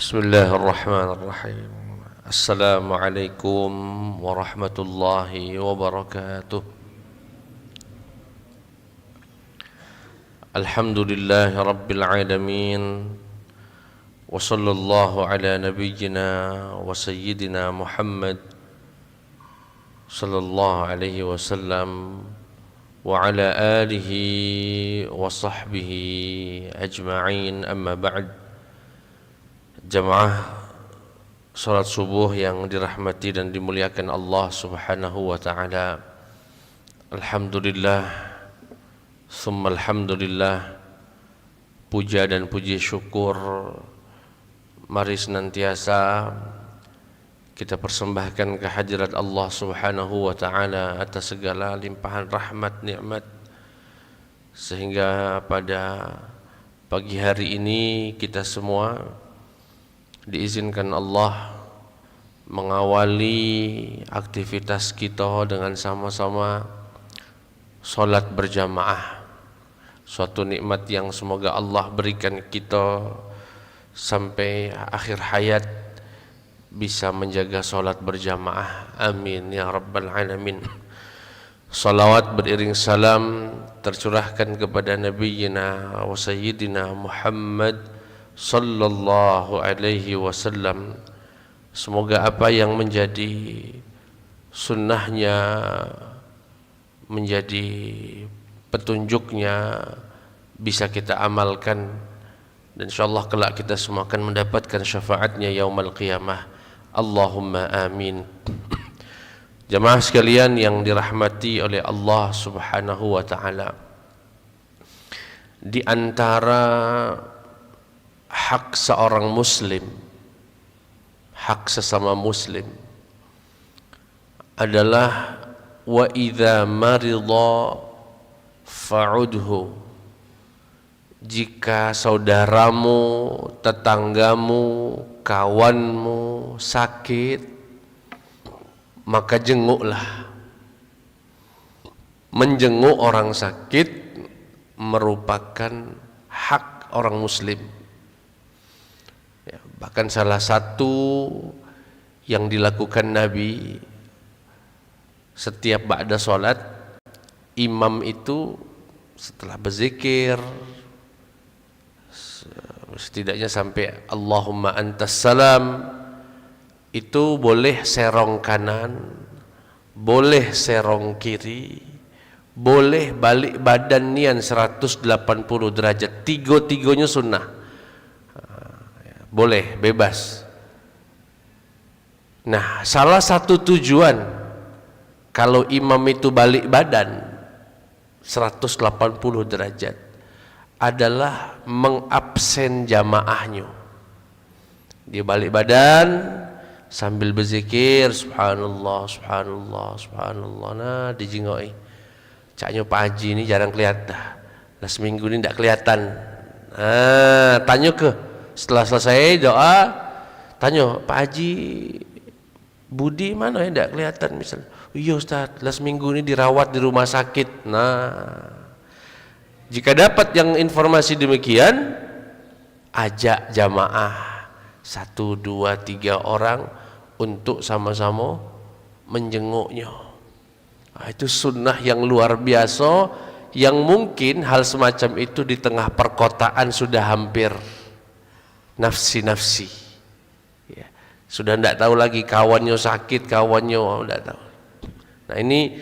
Bismillahirrahmanirrahim. Assalamualaikum warahmatullahi wabarakatuh. Alhamdulillahi rabbil alamin. Wa sallallahu ala nabiyyina wa sayyidina Muhammad sallallahu alaihi wasallam wa ala alihi wa sahbihi ajma'in, amma ba'd. Jamaah salat subuh yang dirahmati dan dimuliakan Allah Subhanahu wa taala. Alhamdulillah, summa alhamdulillah. Puja dan puji syukur mari senantiasa kita persembahkan kehadirat Allah Subhanahu wa taala atas segala limpahan rahmat nikmat, sehingga pada pagi hari ini kita semua diizinkan Allah mengawali aktivitas kita dengan sama-sama solat berjamaah. Suatu nikmat yang semoga Allah berikan kita sampai akhir hayat, bisa menjaga solat berjamaah. Amin ya rabbal alamin. Salawat beriring salam tercurahkan kepada Nabiyyina wa Sayyidina Muhammad sallallahu alaihi wasallam. Semoga apa yang menjadi sunnahnya, menjadi petunjuknya bisa kita amalkan, dan insyaallah kelak kita semua akan mendapatkan syafaatnya yaumul qiyamah. Allahumma amin. Jamaah sekalian yang dirahmati oleh Allah Subhanahu wa taala, di antara hak seorang muslim, hak sesama muslim adalah wa idza marida fa'udhu. Jika saudaramu, tetanggamu, kawanmu sakit, maka jenguklah. Menjenguk orang sakit merupakan hak orang muslim. Bahkan salah satu yang dilakukan Nabi setiap ba'da solat, imam itu setelah berzikir setidaknya sampai Allahumma antas salam, itu boleh serong kanan, boleh serong kiri, boleh balik badan nian 180 derajat. Tiga-tiganya sunnah, boleh, bebas. Nah, salah satu tujuan kalau imam itu balik badan 180 derajat adalah mengabsen jamaahnya. Dia balik badan sambil berzikir subhanallah, subhanallah, subhanallah. Nah, dijingoi. Caknya Pak Haji ini jarang kelihatan. Nah, seminggu ini tidak kelihatan. Nah, tanya ke setelah selesai doa, tanya Pak Haji Budi mana ya, tidak kelihatan misalnya. Iya Ustaz, last minggu ini dirawat di rumah sakit. Nah, jika dapat yang informasi demikian, ajak jamaah 1, 2, 3 orang untuk sama-sama menjenguknya. Nah, itu sunnah yang luar biasa, yang mungkin hal semacam itu di tengah perkotaan sudah hampir nafsi-nafsi, ya, sudah tidak tahu lagi kawannya sakit, kawannya tidak tahu. Nah, ini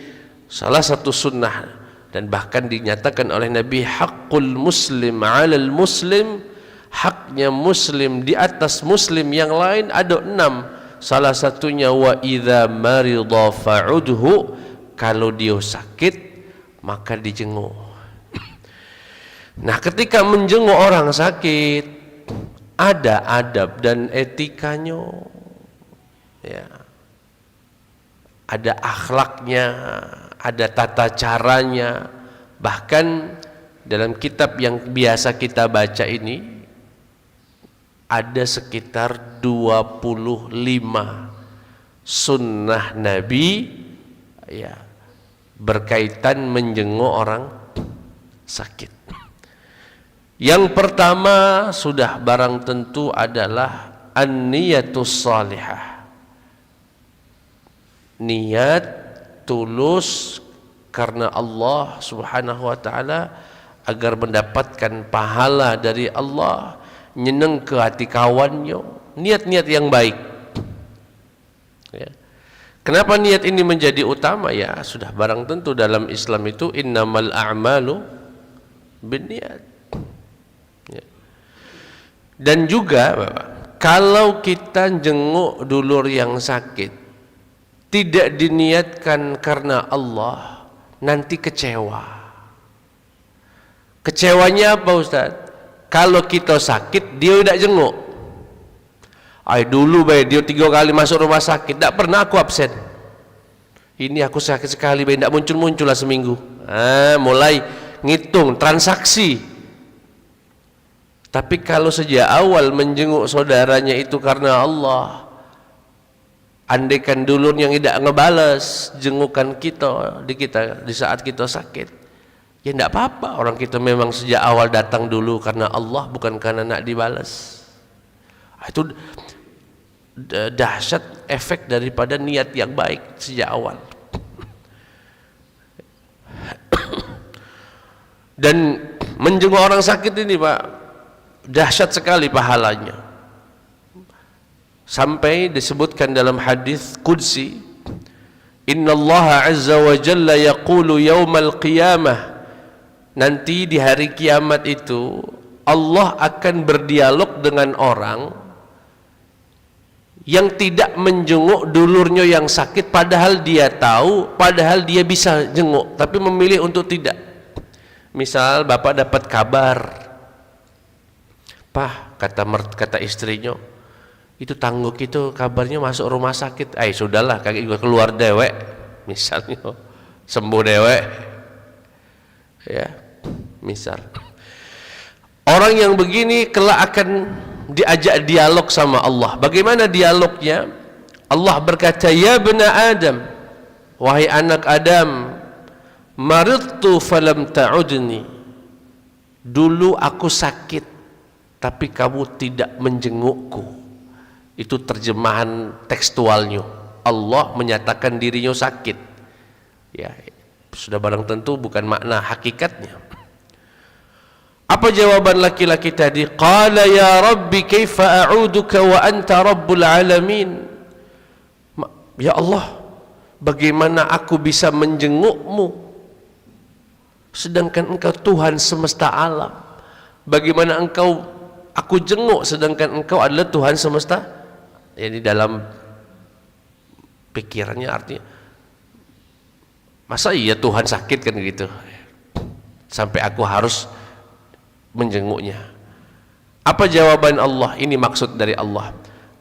salah satu sunnah, dan bahkan dinyatakan oleh Nabi, haqqul muslim 'alal muslim, haknya muslim di atas muslim yang lain ada 6. Salah satunya wa idza marida fa'udhu, kalau dia sakit maka dijenguk. Nah, ketika menjenguk orang sakit ada adab dan etikanya, ya, ada akhlaknya, ada tata caranya. Bahkan dalam kitab yang biasa kita baca ini ada sekitar 25 sunnah Nabi, ya, berkaitan menjenguk orang sakit. Yang pertama sudah barang tentu adalah an-niyatus salihah, niat tulus karena Allah subhanahu wa ta'ala agar mendapatkan pahala dari Allah, nyeneng ke hati kawannya, niat-niat yang baik ya. Kenapa niat ini menjadi utama? Ya sudah barang tentu dalam Islam itu innamal a'malu binniyat ya. Dan juga Bapak, kalau kita jenguk dulur yang sakit tidak diniatkan karena Allah, nanti kecewa. Kecewanya apa Ustaz? Kalau kita sakit dia tidak jenguk. Ay dulu dia 3 kali masuk rumah sakit, tidak pernah aku absen. Ini aku sakit sekali, tidak muncul-muncul lah seminggu. Mulai ngitung transaksi. Tapi kalau sejak awal menjenguk saudaranya itu karena Allah, andaikan dulur yang tidak ngebales jengukan kita di saat kita sakit, ya tidak apa-apa. Orang kita memang sejak awal datang dulu karena Allah, bukan karena nak dibalas. Itu dahsyat efek daripada niat yang baik sejak awal. Dan menjenguk orang sakit ini Pak, dahsyat sekali pahalanya. Sampai disebutkan dalam hadis qudsi, innallaha azza wa jalla yaqulu yaumal qiyamah, nanti di hari kiamat itu Allah akan berdialog dengan orang yang tidak menjenguk dulurnya yang sakit, padahal dia tahu, padahal dia bisa jenguk, tapi memilih untuk tidak. Misal bapak dapat kabar, Pak, kata istrinya, itu tangguk itu kabarnya masuk rumah sakit. Sudahlah, kaki gua keluar dewek, misalnya sembuh dewek ya, misal. Orang yang begini kelak akan diajak dialog sama Allah. Bagaimana dialognya? Allah berkata, ya bena Adam, wahai anak Adam, maridtu falam ta'udni, dulu aku sakit tapi kamu tidak menjengukku. Itu terjemahan tekstualnya. Allah menyatakan dirinya sakit ya, sudah barang tentu bukan makna hakikatnya. Apa jawaban laki-laki tadi? Qala ya Rabbi kaifa a'uduka wa anta rabbul alamin. Ya Allah, bagaimana aku bisa menjengukmu sedangkan engkau Tuhan semesta alam? Bagaimana aku jenguk sedangkan engkau adalah Tuhan semesta? Ini dalam pikirannya artinya, masa iya Tuhan sakit kan gitu sampai aku harus menjenguknya? Apa jawaban Allah? Ini maksud dari Allah.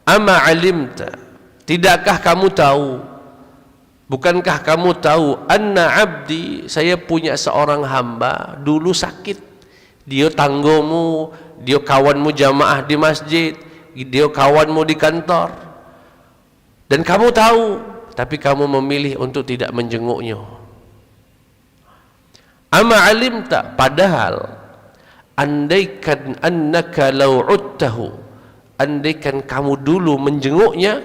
Ama alimta, tidakkah kamu tahu, bukankah kamu tahu, anna abdi, saya punya seorang hamba dulu sakit, dia tanggomu, dia kawanmu jamaah di masjid, dia kawanmu di kantor, dan kamu tahu tapi kamu memilih untuk tidak menjenguknya. Ama alimta, padahal andaikan annaka law udtahu, andaikan kamu dulu menjenguknya,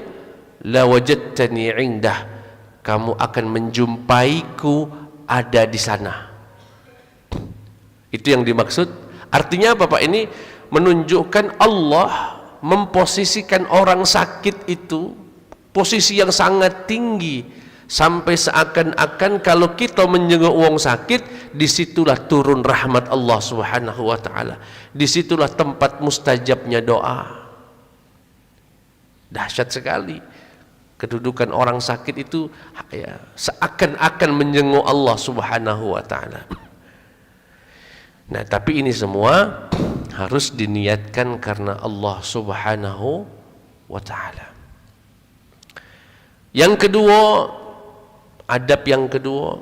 la wajadtani indah, kamu akan menjumpaiku ada di sana. Itu yang dimaksud. Artinya apa Pak? Ini menunjukkan Allah memposisikan orang sakit itu posisi yang sangat tinggi, sampai seakan-akan kalau kita menjenguk wong sakit, disitulah turun rahmat Allah subhanahu wa ta'ala, disitulah tempat mustajabnya doa. Dahsyat sekali kedudukan orang sakit itu ya, seakan-akan menjenguk Allah subhanahu wa ta'ala. Nah tapi ini semua harus diniatkan karena Allah subhanahu wa ta'ala. Yang kedua, adab yang kedua,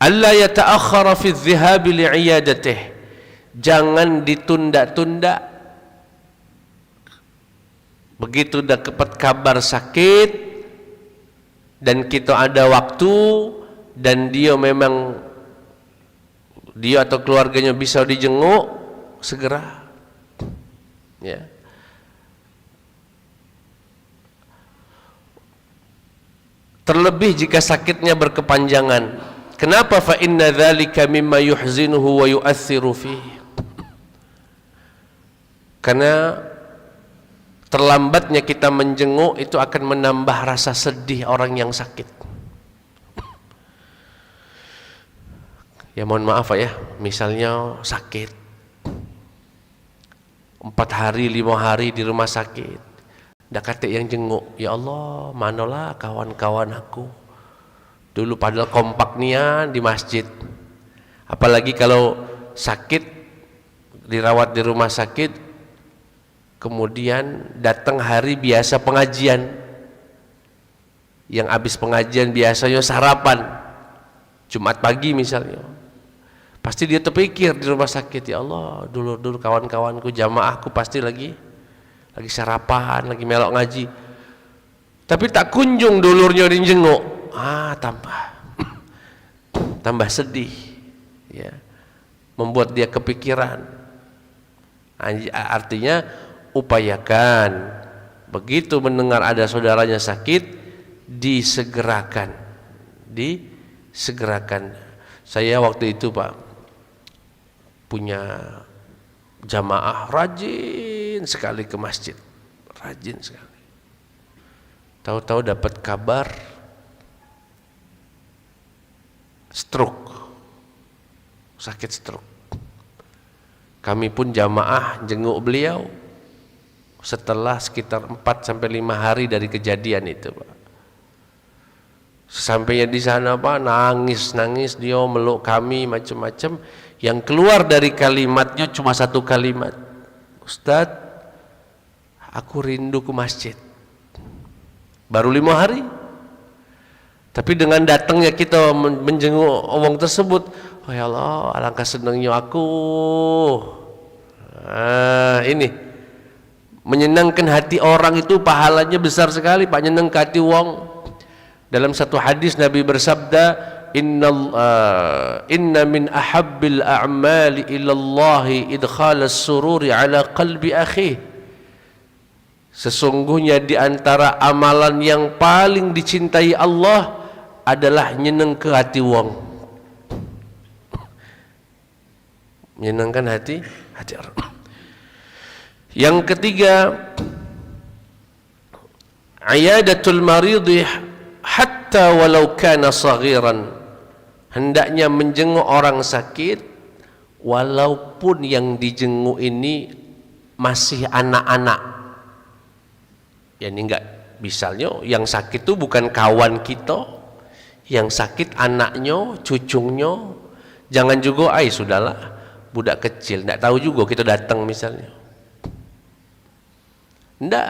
alla yata'akhkhara fi adh-dhahabi li'iyadatih, jangan ditunda-tunda. Begitu dapat kabar sakit dan kita ada waktu dan dia memang, dia atau keluarganya bisa dijenguk, segera ya. terlebih jika sakitnya berkepanjangan. Kenapa? Fa inna dzalika mimma yuhzinuhu wa yu'athiru fihi. Karena terlambatnya kita menjenguk itu akan menambah rasa sedih orang yang sakit. Ya mohon maaf ya, misalnya sakit 4 hari 5 hari di rumah sakit, ndak kate yang jenguk, ya Allah manalah kawan-kawan aku dulu padahal kompak nian di masjid. Apalagi kalau sakit dirawat di rumah sakit, kemudian datang hari biasa pengajian, yang habis pengajian biasanya sarapan Jumat pagi misalnya, pasti dia terpikir di rumah sakit, ya Allah dulu kawan-kawanku jamaahku pasti lagi sarapan, lagi melok ngaji, tapi tak kunjung dulurnya dijenguk, tambah sedih ya, membuat dia kepikiran. Artinya upayakan begitu mendengar ada saudaranya sakit, disegerakan. Saya waktu itu Pak punya jamaah rajin sekali ke masjid, rajin sekali. Tahu-tahu dapat kabar stroke, sakit stroke. Kami pun jamaah jenguk beliau setelah sekitar 4-5 hari dari kejadian itu Pak. Sampainya di sana Pak, nangis dia meluk kami macam-macam. Yang keluar dari kalimatnya cuma satu kalimat, Ustadz, aku rindu ke masjid. Baru 5 hari, tapi dengan datangnya kita menjenguk orang tersebut, oh ya Allah, alangkah senangnya aku. Ini menyenangkan hati orang itu pahalanya besar sekali Pak, menyenangkan hati wong. Dalam satu hadis Nabi bersabda, inna min ahabbil a'mali ilallahi idkhalas sururi ala qalbi akhi. Sesungguhnya di antara amalan yang paling dicintai Allah adalah nyenengkan hati wong, menyenangkan hati orang. Yang ketiga, iyadatul maridhi hatta walau kana saghiran. Hendaknya menjenguk orang sakit walaupun yang dijenguk ini masih anak-anak. Ya ini enggak, misalnya yang sakit itu bukan kawan kita, yang sakit anaknya, cucunya. Jangan juga sudahlah budak kecil, enggak tahu juga kita datang misalnya. Tidak,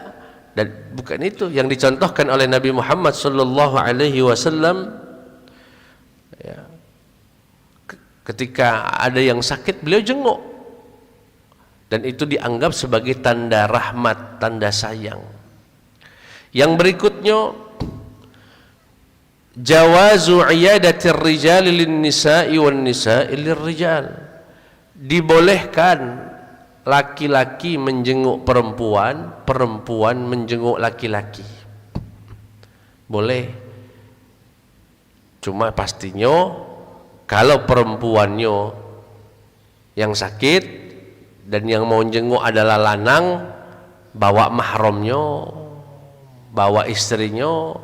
dan bukan itu yang dicontohkan oleh Nabi Muhammad sallallahu alaihi wasallam. Ya. Ketika ada yang sakit, beliau jenguk, dan itu dianggap sebagai tanda rahmat, tanda sayang. Yang berikutnya, jawazu iyadatir rijali lin nisa'i wan nisa'i lirrijal. Dibolehkan laki-laki menjenguk perempuan, perempuan menjenguk laki-laki. Boleh. Cuma pastinya kalau perempuannya yang sakit dan yang mau jenguk adalah lanang, bawa mahramnya, bawa istrinya.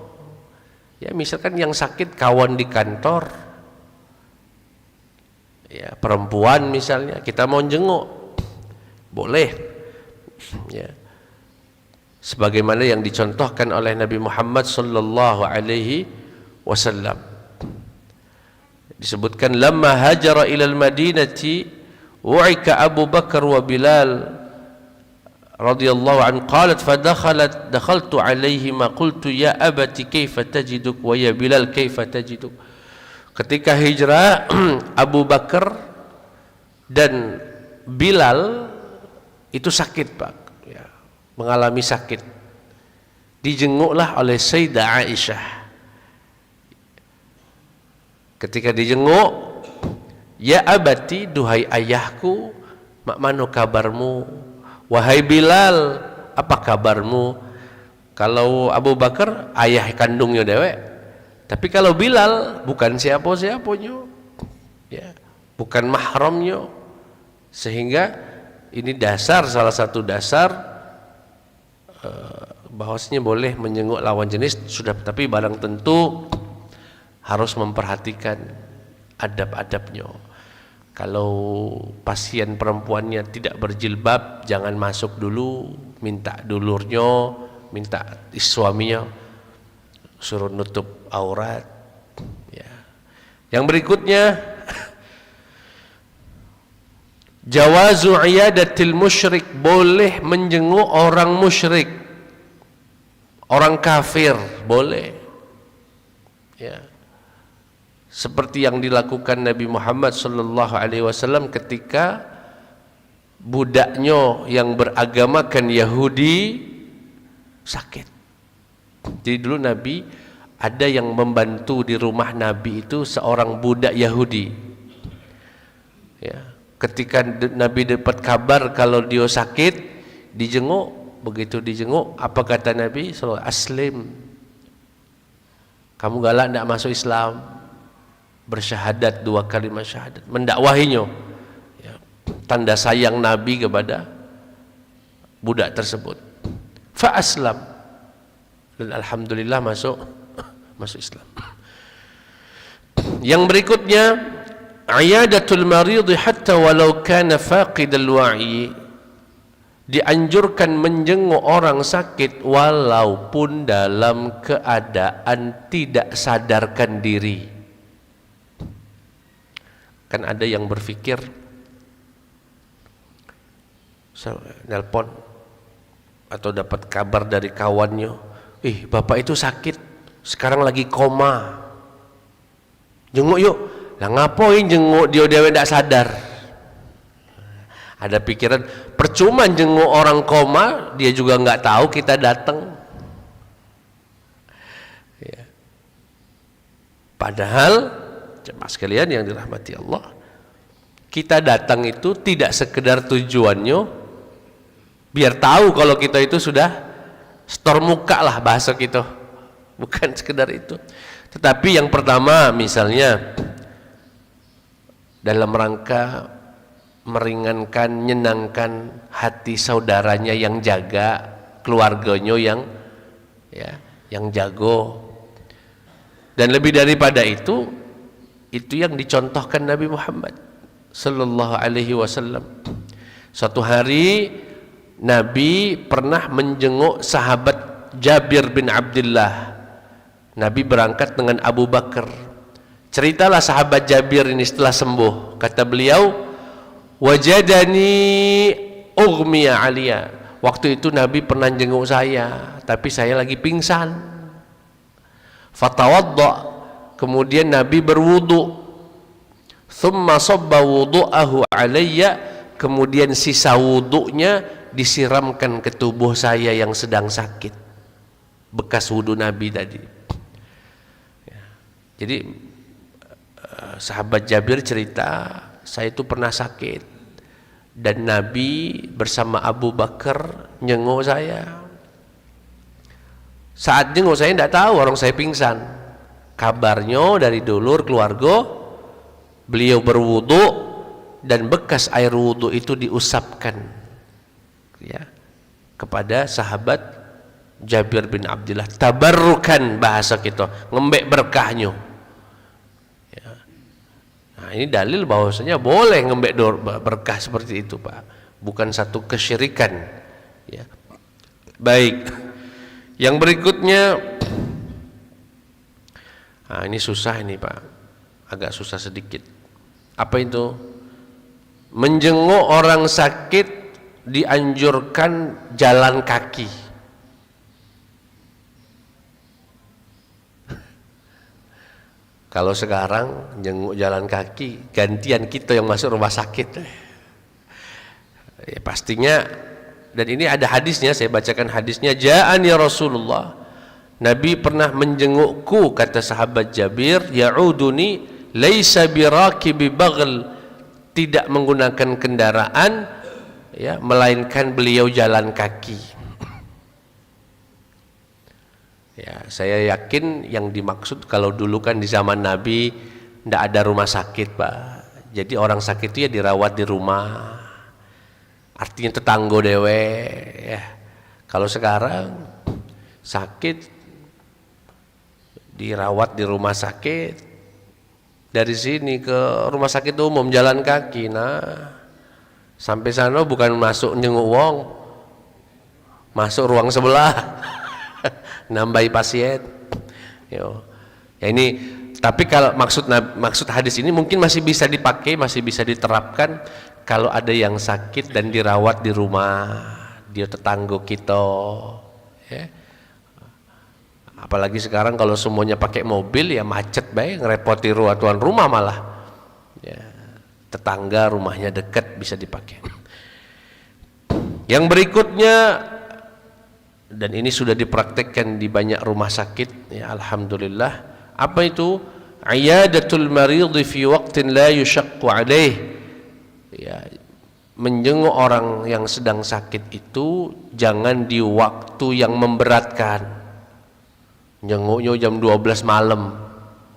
Ya misalkan yang sakit kawan di kantor, ya perempuan misalnya, kita mau jenguk, boleh ya, sebagaimana yang dicontohkan oleh Nabi Muhammad sallallahu alaihi wasallam. Disebutkan lamma hajara ilal madinati wa'ika Abu Bakar wa Bilal radhiyallahu an qalat dakhaltu alaihima qultu ya abati kaifa tajiduk wa ya Bilal kaifa tajiduk. Ketika hijrah Abu Bakar dan Bilal itu sakit Pak ya, mengalami sakit, dijenguklah oleh Sayyidah Aisyah. Ketika dijenguk, ya abati, duhai ayahku, mak mano kabarmu, wahai Bilal, apa kabarmu? Kalau Abu Bakar ayah kandungnya dewek, Tapi kalau Bilal bukan siapa-siapanya, ya, bukan mahramnya, sehingga ini salah satu dasar bahwasanya boleh menjenguk lawan jenis sudah, tapi barang tentu harus memperhatikan adab-adabnya. Kalau pasien perempuannya tidak berjilbab, jangan masuk dulu, minta dulurnya, minta suaminya suruh nutup aurat, ya. Yang berikutnya, jawazu iyadatil musyrik, boleh menjenguk orang musyrik, orang kafir, boleh, ya. Seperti yang dilakukan Nabi Muhammad sallallahu alaihi wasallam ketika budaknya yang beragamakan Yahudi sakit. Jadi dulu Nabi ada yang membantu di rumah Nabi itu seorang budak Yahudi, ya. Ketika Nabi dapat kabar kalau dia sakit, dijenguk. Begitu dijenguk, apa kata Nabi sallallahu alaihi wasallam? Aslim, kamu galak tidak masuk Islam, bersyahadat 2 kalimat syahadat, mendakwahinya, ya. Tanda sayang Nabi kepada budak tersebut. Fa aslam, dan alhamdulillah masuk Islam. Yang berikutnya, iyadatul marid hatta walau kana faqidal wa'i, dianjurkan menjenguk orang sakit walaupun dalam keadaan tidak sadarkan diri. Kan ada yang berpikir, nelpon atau dapat kabar dari kawannya, bapak itu sakit, sekarang lagi koma, jenguk yuk. Lah ngapain jenguk dia tidak sadar? Ada pikiran, percuma jenguk orang koma, dia juga nggak tahu kita datang, ya. Padahal jemaah sekalian yang dirahmati Allah, kita datang itu tidak sekedar tujuannya biar tahu kalau kita itu sudah setor muka lah bahasa kita, bukan sekedar itu. Tetapi yang pertama, misalnya dalam rangka meringankan, menyenangkan hati saudaranya yang jaga, keluarganya yang jago. Dan lebih daripada itu yang dicontohkan Nabi Muhammad sallallahu alaihi wasallam. Suatu hari Nabi pernah menjenguk sahabat Jabir bin Abdullah. Nabi berangkat dengan Abu Bakar. Ceritalah sahabat Jabir ini setelah sembuh. Kata beliau, wajadani ughmiya alia. Waktu itu Nabi pernah jenguk saya, tapi saya lagi pingsan. Fatawadda. Kemudian Nabi berwudu. Thumma sabba wudu'ahu alayya. Kemudian sisa wudunya disiramkan ke tubuh saya yang sedang sakit. Bekas wudu Nabi tadi. Jadi sahabat Jabir cerita, saya itu pernah sakit dan Nabi bersama Abu Bakar nyenguk saya. Saat nyenguk saya tidak tahu orang saya pingsan. Kabarnya dari dulur keluarga, beliau berwudu dan bekas air wudu itu diusapkan, ya, kepada sahabat Jabir bin Abdullah. Tabarrukan bahasa kita, ngembek berkahnya. Ya. Nah, ini dalil bahwasanya boleh ngembek berkah seperti itu, Pak. Bukan satu kesyirikan. Ya. Baik. Yang berikutnya, nah, ini susah ini, Pak. Agak susah sedikit. Apa itu? Menjenguk orang sakit dianjurkan jalan kaki. Kalau sekarang jenguk jalan kaki, gantian kita yang masuk rumah sakit. Ya, pastinya, dan ini ada hadisnya, saya bacakan hadisnya. Ja'ani Rasulullah, Nabi pernah menjengukku, kata sahabat Jabir, ya'uduni laisa birakibi baghl, tidak menggunakan kendaraan, ya, melainkan beliau jalan kaki. Ya, saya yakin yang dimaksud kalau dulu kan di zaman Nabi ndak ada rumah sakit, Pak. Jadi orang sakit itu ya dirawat di rumah. Artinya tetanggo dewe ya. Kalau sekarang sakit dirawat di rumah sakit, dari sini ke rumah sakit umum jalan kaki. Nah, sampai sana bukan masuk nyenguk wong, masuk ruang sebelah nambahi pasien. Yo. Ya ini, tapi kalau maksud hadis ini mungkin masih bisa dipakai, masih bisa diterapkan kalau ada yang sakit dan dirawat di rumah, dia tetanggo kita, ya. Apalagi sekarang kalau semuanya pakai mobil ya macet baik, ngerepoti tuan rumah malah. Ya, tetangga rumahnya dekat bisa dipakai. Yang berikutnya, dan ini sudah dipraktekkan di banyak rumah sakit, ya alhamdulillah. Apa itu? Iyadatul maridhi fi waqtin la yushaqqu alaih. Ya, menjenguk orang yang sedang sakit itu jangan di waktu yang memberatkan. Jenguknya jam 12 malam.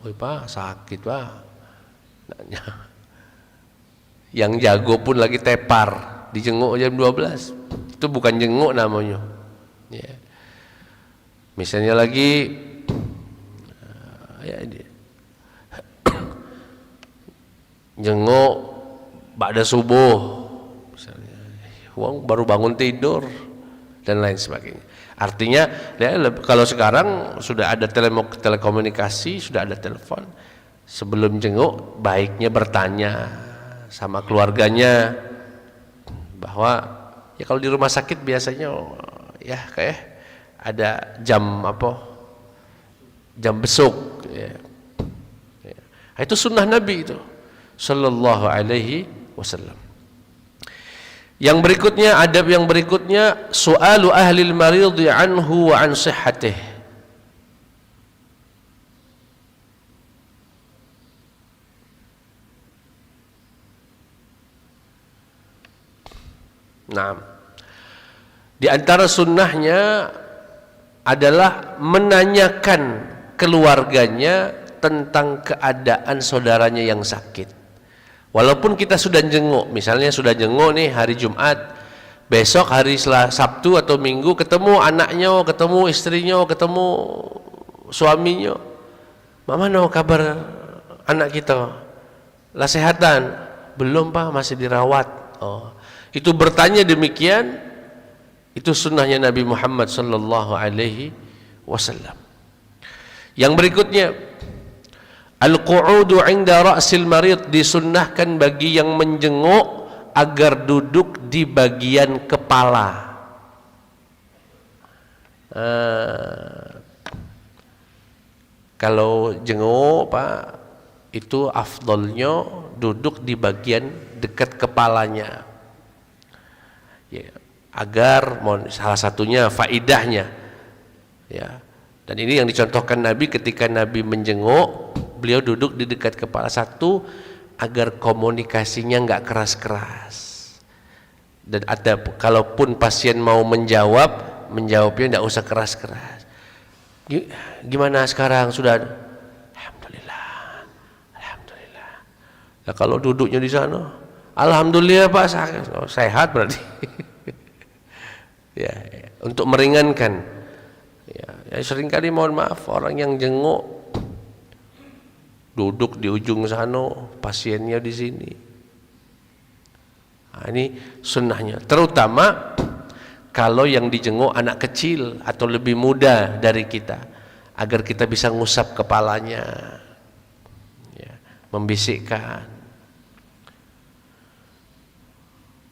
Woi Pak, sakit Pak. Yang jago pun lagi tepar, dijenguk jam 12. Itu bukan jenguk namanya. Ya. Misalnya lagi ya, jenguk ba'da subuh misalnya, wong baru bangun tidur dan lain sebagainya. Artinya ya, kalau sekarang sudah ada telekomunikasi, sudah ada telepon, sebelum jenguk baiknya bertanya sama keluarganya bahwa ya kalau di rumah sakit biasanya ya kayak ada jam apa, jam besuk ya. Ya. Itu sunnah Nabi itu sallallahu alaihi wasallam. Yang berikutnya, adab yang berikutnya, su'alu ahlil maridhi anhu wa an sihhatih. Nah, di antara sunnahnya adalah menanyakan keluarganya tentang keadaan saudaranya yang sakit. Walaupun kita sudah jenguk, misalnya sudah jenguk nih hari Jumat, besok hari Sabtu atau Minggu ketemu anaknya, ketemu istrinya, ketemu suaminya. Mama no kabar anak kita? Lah sehatan? Belum Pak, masih dirawat. Oh, itu bertanya demikian, itu sunnahnya Nabi Muhammad sallallahu alaihi wasallam. Yang berikutnya, al-qu'udu 'inda ra'sil marid, disunnahkan bagi yang menjenguk agar duduk di bagian kepala. Kalau jenguk Pak, itu afdolnya duduk di bagian dekat kepalanya. Ya, agar salah satunya faidahnya. Ya. Dan ini yang dicontohkan Nabi ketika Nabi menjenguk, beliau duduk di dekat kepala. Satu, agar komunikasinya nggak keras-keras. Dan ada, kalaupun pasien mau menjawabnya nggak usah keras-keras. Gimana sekarang sudah? Alhamdulillah, alhamdulillah. Nah, kalau duduknya di sana, alhamdulillah Pak, sehat berarti. Ya, untuk meringankan. Ya, seringkali mohon maaf orang yang jenguk duduk di ujung sana, pasiennya di sini. Nah, ini sunnahnya. Terutama kalau yang dijenguk anak kecil atau lebih muda dari kita, agar kita bisa ngusap kepalanya, ya, membisikkan.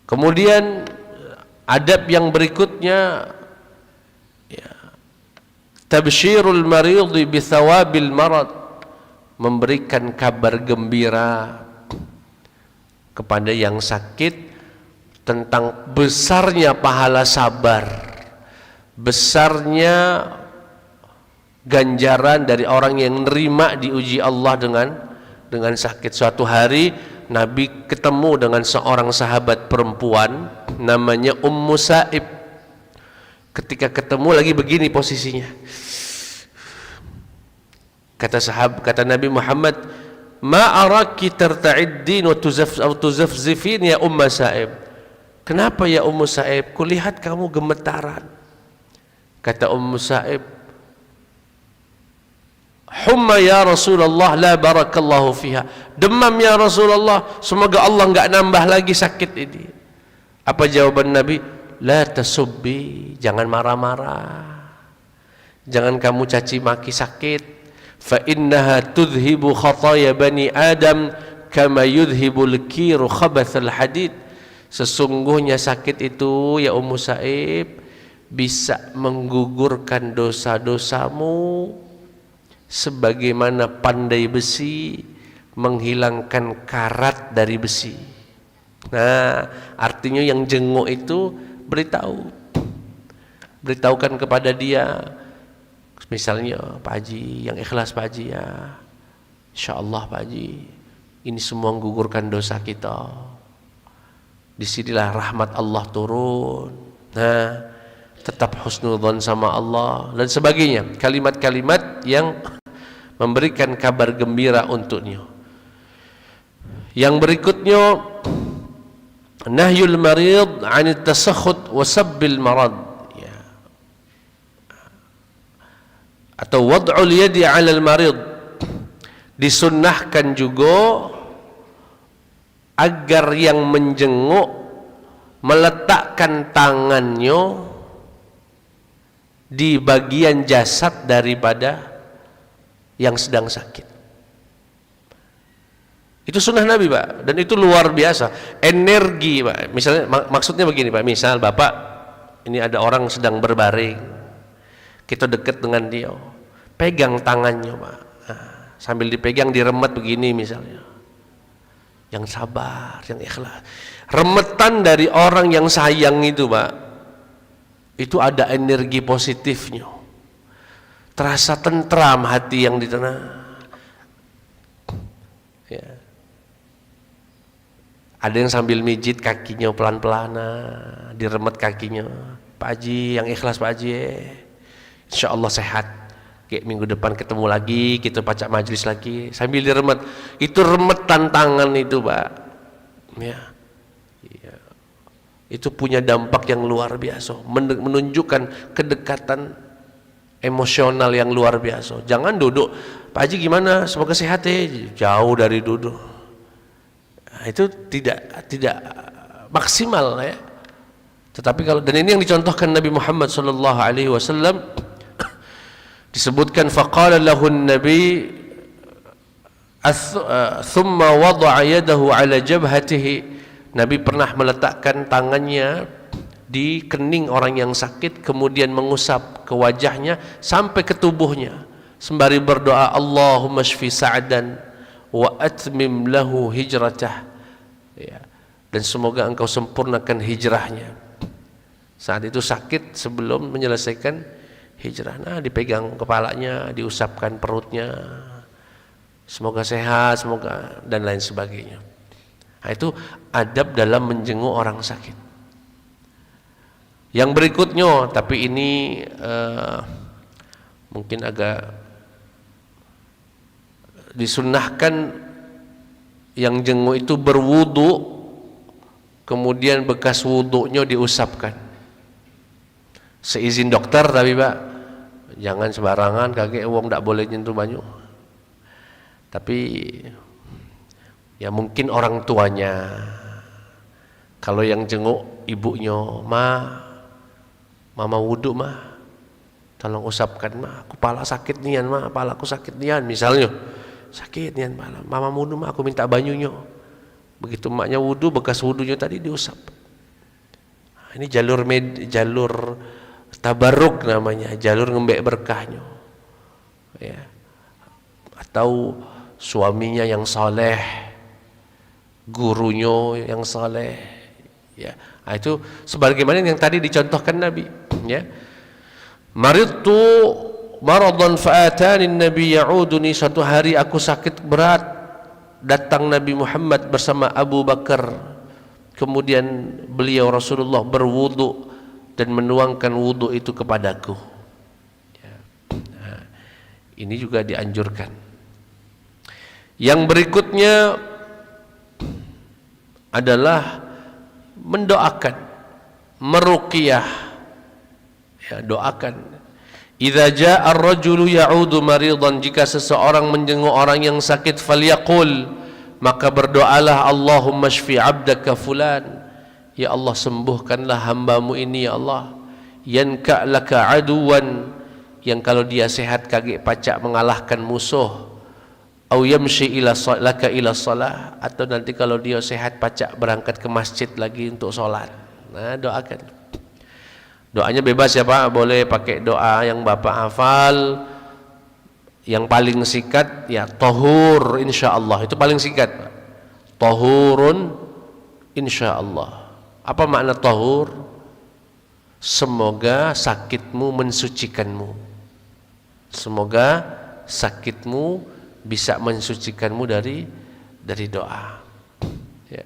Kemudian adab yang berikutnya, ya, tabsyirul maridhi bi thawabil marad, memberikan kabar gembira kepada yang sakit tentang besarnya pahala sabar, besarnya ganjaran dari orang yang nerima diuji Allah dengan sakit. Suatu hari Nabi ketemu dengan seorang sahabat perempuan namanya Ummu Sa'ib. Ketika ketemu lagi begini posisinya, Kata Nabi Muhammad, ma araki tarta'iddin wa tuzafzifin ya Umma Sa'ib. Kenapa ya Ummu Sa'ib? Kulihat kamu gemetaran. Kata Ummu Sa'ib, humma ya Rasulullah la barakallahu fiha. Demam ya Rasulullah, semoga Allah enggak nambah lagi sakit ini. Apa jawaban Nabi? La tasubbi, jangan marah-marah. Jangan kamu caci maki sakit. Fa innaha tudhibu khataya bani Adam kama yudhibul kiru khabathal hadid. Sesungguhnya sakit itu ya Ummu Sa'ib bisa menggugurkan dosa-dosamu sebagaimana pandai besi menghilangkan karat dari besi. Nah, artinya yang jenguk itu beritahukan kepada dia, misalnya, Pak Haji, yang ikhlas Pak Haji ya, insyaallah Pak Haji, ini semua menggugurkan dosa kita. Disinilah rahmat Allah turun. Nah, tetap husnudzon sama Allah dan sebagainya, kalimat-kalimat yang memberikan kabar gembira untuknya. Yang berikutnya, nahyul marid 'anit tasakhut wa sabbil marad, ya. Atau wad'ul yadi 'alal marid, disunnahkan juga agar yang menjenguk meletakkan tangannya di bagian jasad daripada yang sedang sakit. Itu sunnah Nabi, Pak, dan itu luar biasa energi, Pak. Misalnya maksudnya begini, Pak, misal Bapak ini ada orang sedang berbaring, kita dekat dengan dia, pegang tangannya, Pak. Nah, sambil dipegang diremet begini misalnya, yang sabar, yang ikhlas. Remetan dari orang yang sayang itu, Pak, itu ada energi positifnya, terasa tentram hati yang di tengah, ya. Ada yang sambil mijit kakinya pelan-pelan, diremet kakinya. Pak Haji, yang ikhlas Pak Haji, insya Allah sehat. Kayak minggu depan ketemu lagi, kita pacak majlis lagi, sambil diremet. Itu remetan tangan itu, Pak, ya. Ya. Itu punya dampak yang luar biasa, menunjukkan kedekatan emosional yang luar biasa. Jangan duduk, Pak Haji gimana, semoga sehat ya, jauh dari duduk. Nah, itu tidak maksimal, ya. Tetapi kalau, dan ini yang dicontohkan Nabi Muhammad sallallahu alaihi wasallam, disebutkan faqala lahu an-nabi thumma wada'a yadahu ala jabhatihi. Nabi pernah meletakkan tangannya di kening orang yang sakit, kemudian mengusap ke wajahnya sampai ke tubuhnya sembari berdoa, Allahumma shfi Sa'dan wa atmim lahu hijratah, ya, dan semoga engkau sempurnakan hijrahnya. Saat itu sakit sebelum menyelesaikan hijrah. Nah, dipegang kepalanya, diusapkan perutnya, semoga sehat, semoga, dan lain sebagainya. Nah, itu adab dalam menjenguk orang sakit. Yang berikutnya, tapi ini mungkin agak disunnahkan, yang jenguk itu berwudu, kemudian bekas wudunya diusapkan. Seizin dokter tapi, Pak, jangan sembarangan, kakek wong tidak boleh nyentuh banyu. Tapi ya mungkin orang tuanya, kalau yang jenguk ibunya, mama wudu, tolong usapkan, kepala sakit nian, kepala aku sakit nian, misalnya sakit nian kepala, mama wudu, aku minta banyunya. Begitu maknya wudu, bekas wudunya tadi diusap. Ini jalur tabarruk namanya, jalur ngembek berkahnya, ya. Atau suaminya yang saleh, gurunya yang saleh, ya. Nah, itu sebagaimana yang tadi dicontohkan Nabi, ya. Maridtu maradan fa'atani Nabi ya'uduni, suatu hari aku sakit berat, datang Nabi Muhammad bersama Abu Bakar, kemudian beliau Rasulullah berwudu dan menuangkan wudu itu kepadaku, ya. Nah, Ini juga dianjurkan. Yang berikutnya adalah mendoakan, meruqyah. Ya, doakan. Idza jaa ar-rajulu ya'udu maridan, jika seseorang menjenguk orang yang sakit, falyaqul, maka berdoalah, Allahumma shfi 'abdaka fulan, ya Allah sembuhkanlah hambamu ini ya Allah, yanka laka aduwan, yang kalau dia sehat kagak pacak mengalahkan musuh, au yamshi ila laka ila salah, atau nanti kalau dia sehat pacak berangkat ke masjid lagi untuk sholat. Nah, doakan. Doanya bebas ya Pak, boleh pakai doa yang Bapak hafal. Yang paling singkat ya tahur insyaallah, itu paling singkat Pak. Tahurun insyaallah. Apa makna tahur? Semoga sakitmu mensucikanmu. Semoga sakitmu bisa mensucikanmu dari doa. Ya.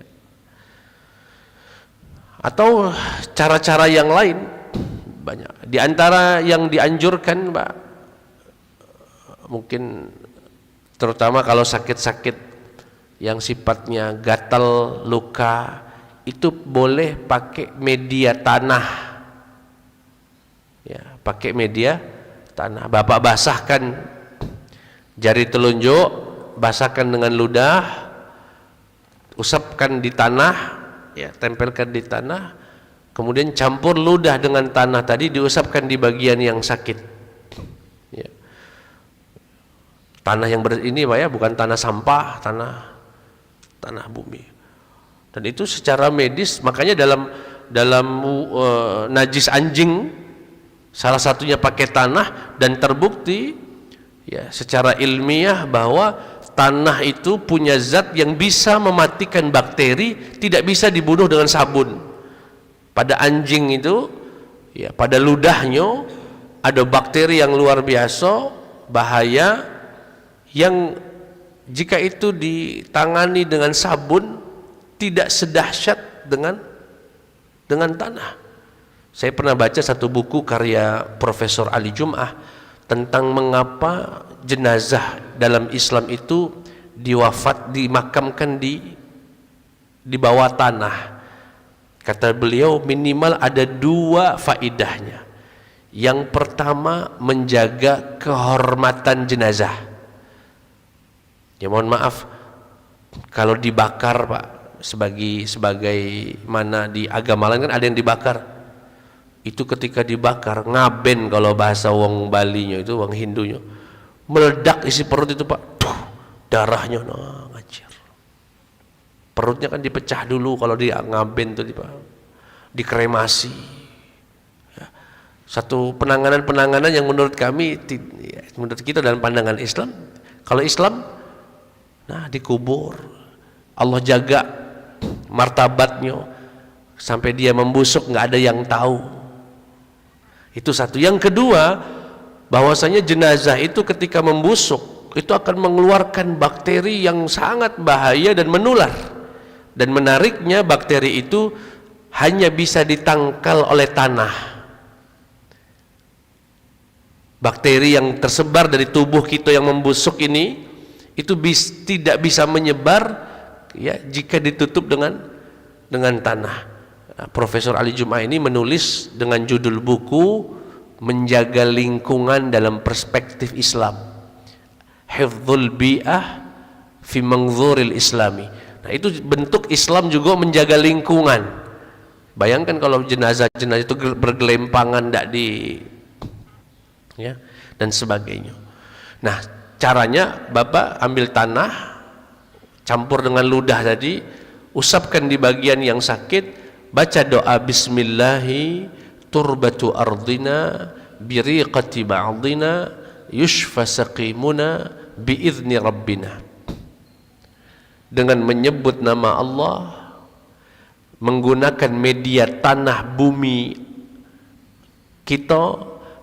Atau cara-cara yang lain banyak. Di antara yang dianjurkan, Pak, mungkin terutama kalau sakit-sakit yang sifatnya gatal, luka, itu boleh pakai media tanah. Ya, pakai media tanah. Bapak basahkan jari telunjuk, basahkan dengan ludah, usapkan di tanah, ya, tempelkan di tanah, kemudian campur ludah dengan tanah tadi, diusapkan di bagian yang sakit. Ya. Tanah yang ini Pak ya, bukan tanah sampah, tanah bumi. Dan itu secara medis, makanya dalam najis anjing salah satunya pakai tanah, dan terbukti ya secara ilmiah bahwa tanah itu punya zat yang bisa mematikan bakteri, tidak bisa dibunuh dengan sabun. Pada anjing itu ya, pada ludahnya ada bakteri yang luar biasa bahaya, yang jika itu ditangani dengan sabun tidak sedahsyat dengan tanah. Saya pernah baca satu buku karya Profesor Ali Jum'ah tentang mengapa jenazah dalam Islam itu dimakamkan di bawah tanah. Kata beliau, minimal ada 2 faidahnya. Yang pertama, menjaga kehormatan jenazah. Ya mohon maaf, kalau dibakar Pak, sebagai mana di agama lain kan ada yang dibakar. Itu ketika dibakar ngaben, kalau bahasa wong Balinya itu, wong Hindunya, meledak isi perut itu Pak, darahnya ngacir. Perutnya kan dipecah dulu kalau di ngaben itu dikremasi. Ya. Satu penanganan yang menurut kami, menurut kita dalam pandangan Islam, kalau Islam, nah dikubur, Allah jaga martabatnya sampai dia membusuk nggak ada yang tahu. Itu satu. Yang kedua, bahwasanya jenazah itu ketika membusuk itu akan mengeluarkan bakteri yang sangat bahaya dan menular. Dan menariknya, bakteri itu hanya bisa ditangkal oleh tanah. Bakteri yang tersebar dari tubuh kita yang membusuk ini itu tidak bisa menyebar ya jika ditutup dengan tanah. Profesor Ali Jum'ah ini menulis dengan judul buku Menjaga Lingkungan dalam Perspektif Islam, Hifdzul Bi'ah fi Manzuril Islami. Nah, itu bentuk Islam juga menjaga lingkungan. Bayangkan kalau jenazah itu bergelimpangan ya, dan sebagainya. Nah, caranya Bapak ambil tanah, campur dengan ludah tadi, usapkan di bagian yang sakit, baca doa bismillahi turbatu ardina biriqati ba'dina yushfa saqimuna biizni rabbina. Dengan menyebut nama Allah, menggunakan media tanah bumi kita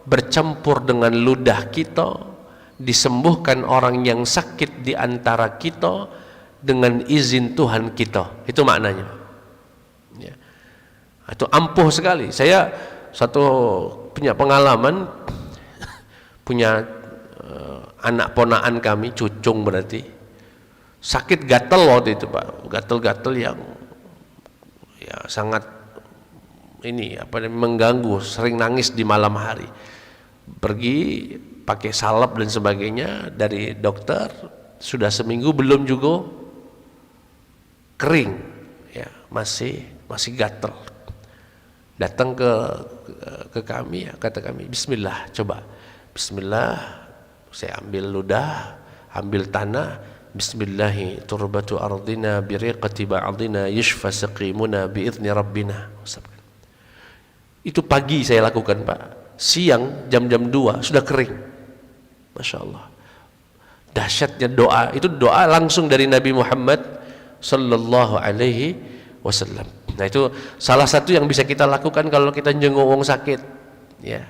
bercampur dengan ludah kita, disembuhkan orang yang sakit di antara kita dengan izin Tuhan kita. Itu maknanya. Ya. Itu ampuh sekali. Saya punya pengalaman, punya anak ponaan kami, cucung berarti, sakit gatel waktu itu Pak, gatel-gatel yang ya sangat ini mengganggu, sering nangis di malam hari. Pergi pakai salep dan sebagainya dari dokter, sudah seminggu belum juga kering, ya masih gatel. Datang ke kami, ya, kata kami, Bismillah, coba Bismillah, saya ambil ludah, ambil tanah, Bismillahi turbatu ardina biriqati ba'dina yashfa saqimuna biizni rabbina. Itu pagi saya lakukan Pak, siang jam-jam 2 sudah kering. Masya Allah, dahsyatnya doa. Itu doa langsung dari Nabi Muhammad sallallahu alaihi wasallam. Nah itu salah satu yang bisa kita lakukan kalau kita jenguk wong sakit, ya,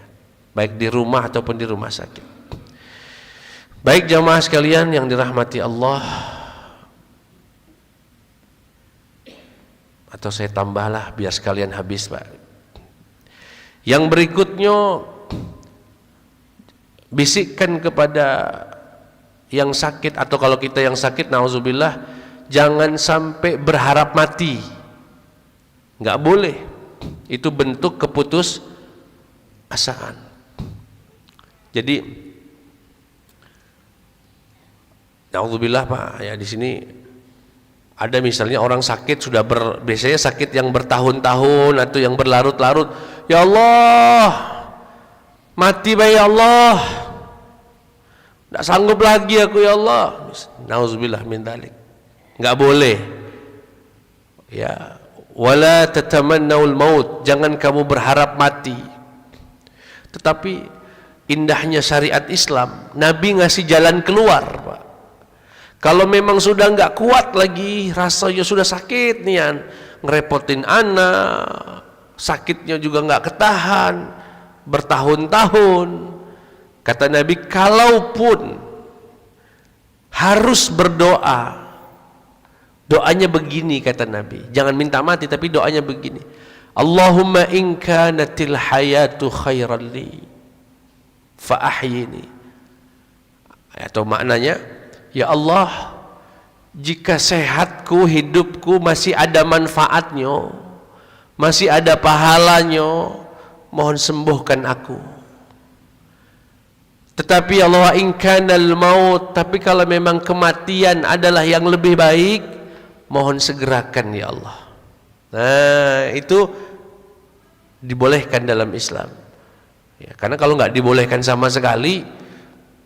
baik di rumah ataupun di rumah sakit. Baik jamaah sekalian yang dirahmati Allah, atau saya tambahlah biar sekalian habis Pak. Yang berikutnya, bisikkan kepada yang sakit, atau kalau kita yang sakit, nauzubillah, jangan sampai berharap mati. Nggak boleh. Itu bentuk keputusasaan. Jadi, nauzubillah Pak, ya di sini ada misalnya orang sakit sudah biasanya sakit yang bertahun-tahun atau yang berlarut-larut. Ya Allah, mati baik ya Allah, tidak sanggup lagi aku ya Allah. Nauzubillah min dzalik. Enggak boleh. Ya, wala tatamannaul maut, jangan kamu berharap mati. Tetapi indahnya syariat Islam, Nabi ngasih jalan keluar, Pak. Kalau memang sudah enggak kuat lagi, rasanya sudah sakit nian, ngerepotin anak, sakitnya juga enggak ketahan, bertahun-tahun. Kata Nabi, kalaupun harus berdoa, doanya begini kata Nabi, jangan minta mati tapi doanya begini, Allahumma in kanatil hayatu khairan li fa ahyini, atau maknanya, ya Allah, jika sehatku, hidupku masih ada manfaatnya, masih ada pahalanya, mohon sembuhkan aku. Tetapi Allah, in kanal maut, tapi kalau memang kematian adalah yang lebih baik, mohon segerakan ya Allah. Nah, itu dibolehkan dalam Islam. Ya, karena kalau nggak dibolehkan sama sekali,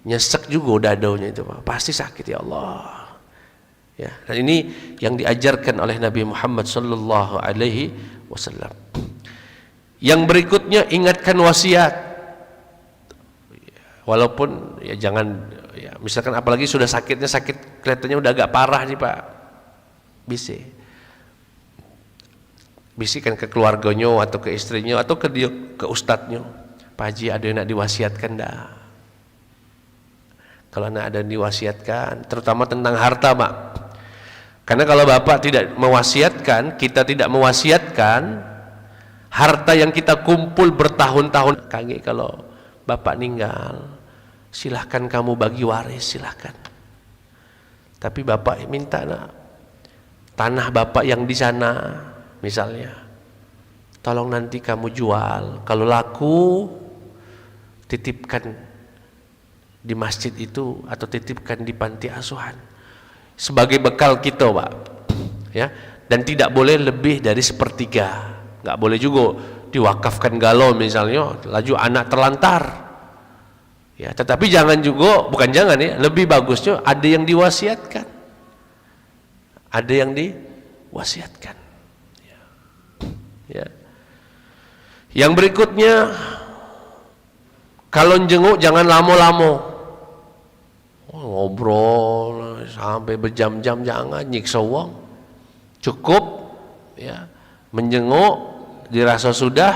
nyesek juga dadaunya itu, pasti sakit ya Allah. Ya, dan ini yang diajarkan oleh Nabi Muhammad sallallahu alaihi wasallam. Yang berikutnya, ingatkan wasiat. Walaupun ya jangan, ya, misalkan apalagi sudah sakitnya, sakit kelihatannya udah agak parah nih Pak, bisikan ke keluarganya atau ke istrinya atau ke dia, ke ustadznya, Pak Haji ada yang nak diwasiatkan dah. Kalau nak ada yang diwasiatkan, terutama tentang harta Pak, karena kalau Bapak tidak mewasiatkan, kita tidak mewasiatkan, harta yang kita kumpul bertahun-tahun, kaget kalau Bapak ninggal, silahkan kamu bagi waris, silahkan. Tapi Bapak minta nak, tanah Bapak yang di sana misalnya, tolong nanti kamu jual, kalau laku titipkan di masjid itu atau titipkan di panti asuhan sebagai bekal kita Pak, ya. Dan tidak boleh lebih dari sepertiga, nggak boleh juga diwakafkan galau misalnya, laju anak terlantar. Ya, tetapi jangan juga, bukan jangan ya, lebih bagusnya ada yang diwasiatkan. Ada yang diwasiatkan. Ya. Ya. Yang berikutnya, kalau jenguk jangan lama-lama. Ngobrol sampai berjam-jam, jangan nyiksa uang. Cukup ya, menjenguk dirasa sudah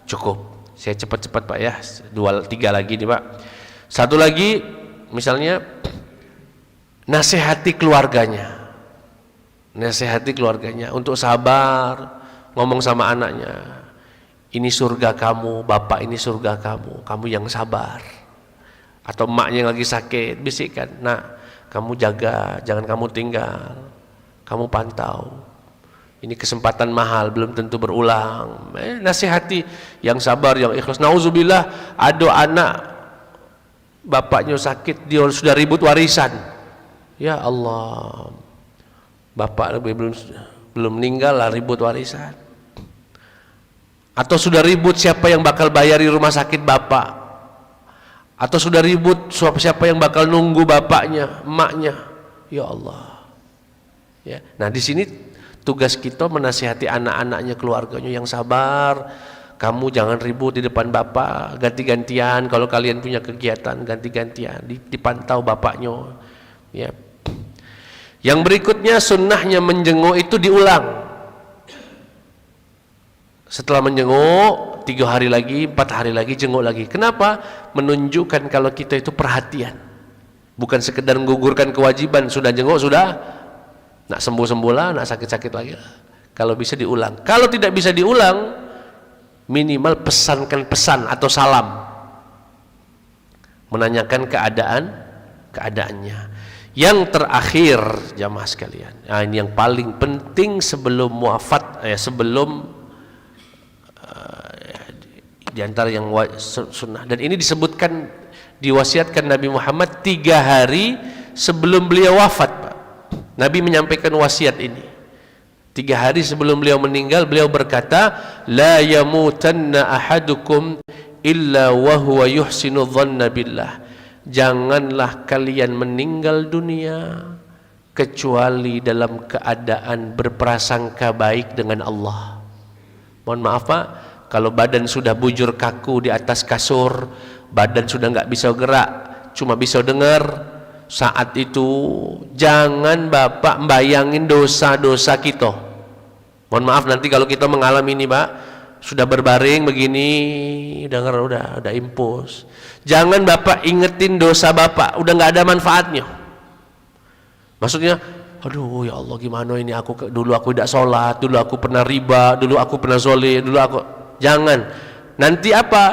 cukup. Saya cepat-cepat Pak ya, 2-3 lagi nih Pak. Satu lagi, misalnya nasihati keluarganya, nasihati keluarganya untuk sabar, ngomong sama anaknya, ini surga kamu, Bapak ini surga kamu, kamu yang sabar. Atau emaknya yang lagi sakit, bisikkan, nak, kamu jaga, jangan kamu tinggal, kamu pantau. Ini kesempatan mahal, belum tentu berulang. Nasihati yang sabar, yang ikhlas. Nauzubillah, ada anak bapaknya sakit, dia sudah ribut warisan. Ya Allah, bapak belum meninggal lah ribut warisan. Atau sudah ribut siapa yang bakal bayari rumah sakit bapak. Atau sudah ribut siapa yang bakal nunggu bapaknya, emaknya. Ya Allah. Ya. Nah, di sini tugas kita menasihati anak-anaknya, keluarganya yang sabar. Kamu jangan ribut di depan bapak, ganti-gantian. Kalau kalian punya kegiatan, ganti-gantian, dipantau bapaknya. Ya. Yang berikutnya, sunnahnya menjenguk itu diulang. Setelah menjenguk 3 hari lagi, 4 hari lagi, jenguk lagi. Kenapa? Menunjukkan kalau kita itu perhatian, bukan sekedar menggugurkan kewajiban. Sudah jenguk, sudah, nak sembuh-sembuh lah, nak sakit-sakit lagi lah. Kalau bisa diulang. Kalau tidak bisa diulang, minimal pesankan pesan atau salam, menanyakan keadaannya. Yang terakhir, jamaah sekalian, nah ini yang paling penting sebelum wafat, sebelum di antara yang sunnah, dan ini disebutkan, diwasiatkan Nabi Muhammad 3 hari sebelum beliau wafat, Pak. Nabi menyampaikan wasiat ini 3 hari sebelum beliau meninggal. Beliau berkata, la yamutanna ahadukum illa wa huwa yuhsinu dhanna billah. Janganlah kalian meninggal dunia kecuali dalam keadaan berprasangka baik dengan Allah. Mohon maaf, Pak, kalau badan sudah bujur kaku di atas kasur, badan sudah nggak bisa gerak, cuma bisa dengar, saat itu jangan Bapak bayangin dosa-dosa kita. Mohon maaf, nanti kalau kita mengalami ini, Pak, sudah berbaring begini, udah impus. Jangan Bapak ingetin dosa Bapak, udah nggak ada manfaatnya. Maksudnya, aduh ya Allah, gimana ini, dulu aku tidak sholat, dulu aku pernah riba, dulu aku pernah zolim, dulu aku. Jangan. Nanti apa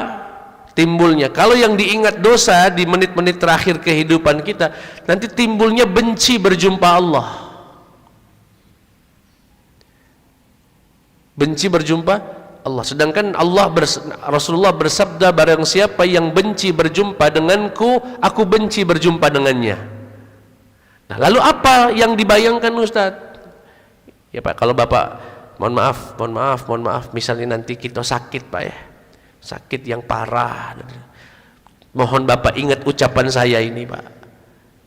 timbulnya? Kalau yang diingat dosa di menit-menit terakhir kehidupan kita, nanti timbulnya benci berjumpa Allah. Benci berjumpa Allah. Sedangkan Rasulullah bersabda, barang siapa yang benci berjumpa denganku, aku benci berjumpa dengannya. Nah, lalu apa yang dibayangkan Ustaz? Ya Pak, kalau Bapak, mohon maaf, misalnya nanti kita sakit, Pak, ya, sakit yang parah, mohon Bapak ingat ucapan saya ini, Pak,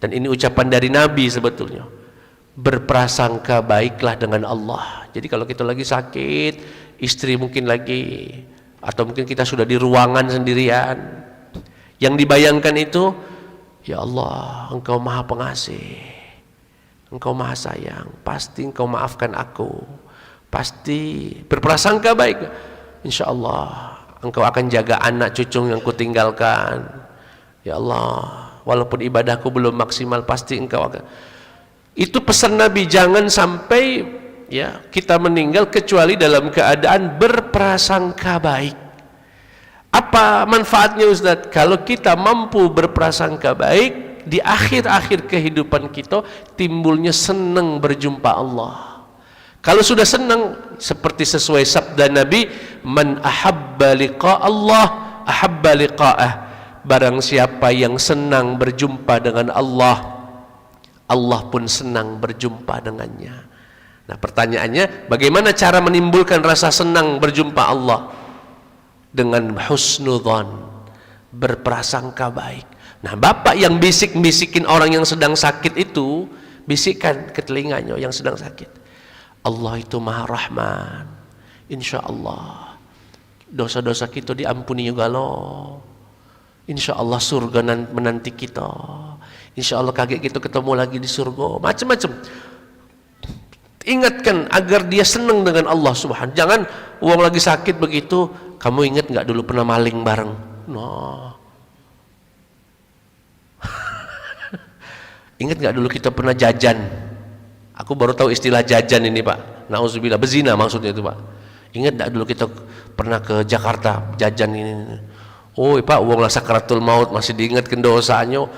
dan ini ucapan dari Nabi sebetulnya. Berprasangka baiklah dengan Allah. Jadi kalau kita lagi sakit, istri mungkin lagi, atau mungkin kita sudah di ruangan sendirian, yang dibayangkan itu, ya Allah, Engkau Maha Pengasih, Engkau Maha Sayang, pasti Engkau maafkan aku, pasti berprasangka baik, insya Allah Engkau akan jaga anak cucu yang kutinggalkan, ya Allah, walaupun ibadahku belum maksimal, pasti Engkau akan. Itu pesan Nabi, jangan sampai ya kita meninggal kecuali dalam keadaan berprasangka baik. Apa manfaatnya Ustaz? Kalau kita mampu berprasangka baik, di akhir-akhir kehidupan kita timbulnya senang berjumpa Allah. Kalau sudah senang, seperti sesuai sabda Nabi, man ahabba liqa Allah ahabba liqa'ah. Barang siapa yang senang berjumpa dengan Allah, Allah pun senang berjumpa dengannya. Nah, pertanyaannya, bagaimana cara menimbulkan rasa senang berjumpa Allah? Dengan husnudzan, berprasangka baik. Nah, Bapak yang bisikin orang yang sedang sakit itu, bisikan ke telinganya yang sedang sakit, Allah itu Maha Rahman, insya Allah dosa-dosa kita diampuni juga loh, insya Allah surga menanti kita, insya Allah kaget kita ketemu lagi di surga, macam-macam. Ingatkan agar dia senang dengan Allah Subhanahu. Jangan uang lagi sakit begitu, kamu ingat nggak dulu pernah maling bareng? No. Ingat nggak dulu kita pernah jajan? Aku baru tahu istilah jajan ini, Pak. Nauzubillah, bezina maksudnya itu, Pak. Ingat nggak dulu kita pernah ke Jakarta jajan ini? Oh Pak, wong lah sakaratul maut masih diingatkan dosanya.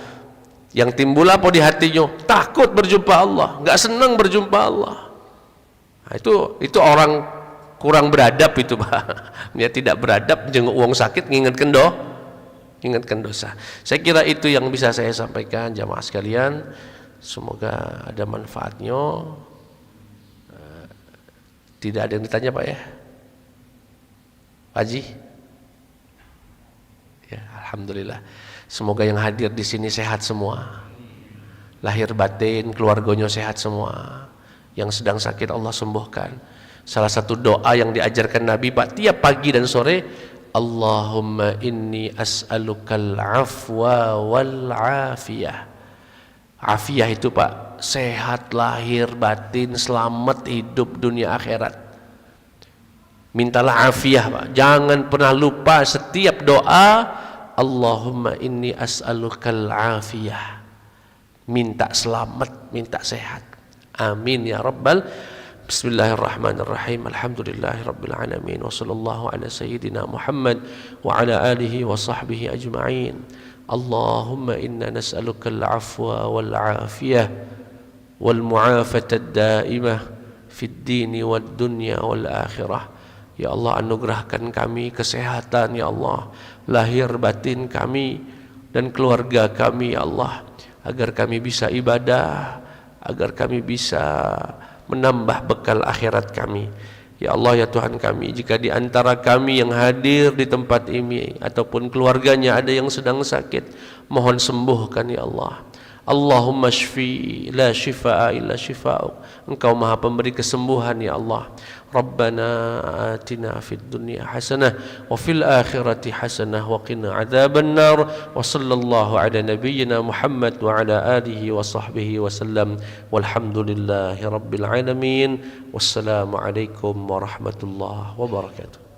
Yang timbul apa di hatinya? Takut berjumpa Allah, nggak senang berjumpa Allah. Nah, itu orang kurang beradab itu Pak. Dia tidak beradab, jenguk wong sakit ngingatkan dosa. Saya kira itu yang bisa saya sampaikan jamaah sekalian. Semoga ada manfaatnya. Tidak ada yang ditanya Pak ya? Pak Haji? Ya, alhamdulillah. Semoga yang hadir di sini sehat semua. Lahir batin, keluarganya sehat semua. Yang sedang sakit Allah sembuhkan. Salah satu doa yang diajarkan Nabi Pak tiap pagi dan sore, Allahumma inni as'alukal afwa wal afiyah. Afiyah itu Pak, sehat lahir batin, selamat hidup dunia akhirat. Mintalah afiyah Pak. Jangan pernah lupa setiap doa Allahumma inni as'alukal afiyah. Minta selamat, minta sehat. Amin ya rabbal. Bismillahirrahmanirrahim. Alhamdulillahirabbil alamin wa sallallahu ala sayyidina Muhammad wa ala alihi wa sahbihi ajma'in. Allahumma inna nas'alukal afwa wal afiyah wal mu'afata ad-daimah fid dini wad dunya wal akhirah. Ya Allah, anugerahkan kami kesehatan ya Allah, lahir batin kami dan keluarga kami ya Allah, agar kami bisa ibadah, agar kami bisa menambah bekal akhirat kami. Ya Allah ya Tuhan kami, jika di antara kami yang hadir di tempat ini ataupun keluarganya ada yang sedang sakit, mohon sembuhkan ya Allah. Allahumma shfi la shifaa illa shifaa'uk. Engkau maha pemberi kesembuhan ya Allah. Rabbana atina fid dunya hasanah wa fil akhirati hasanah wa qina adzaban nar. Wa sallallahu ala nabiyyina Muhammad wa ala alihi wa sahbihi wa sallam. Walhamdulillahi rabbil alamin. Wassalamu alaikum warahmatullahi wabarakatuh.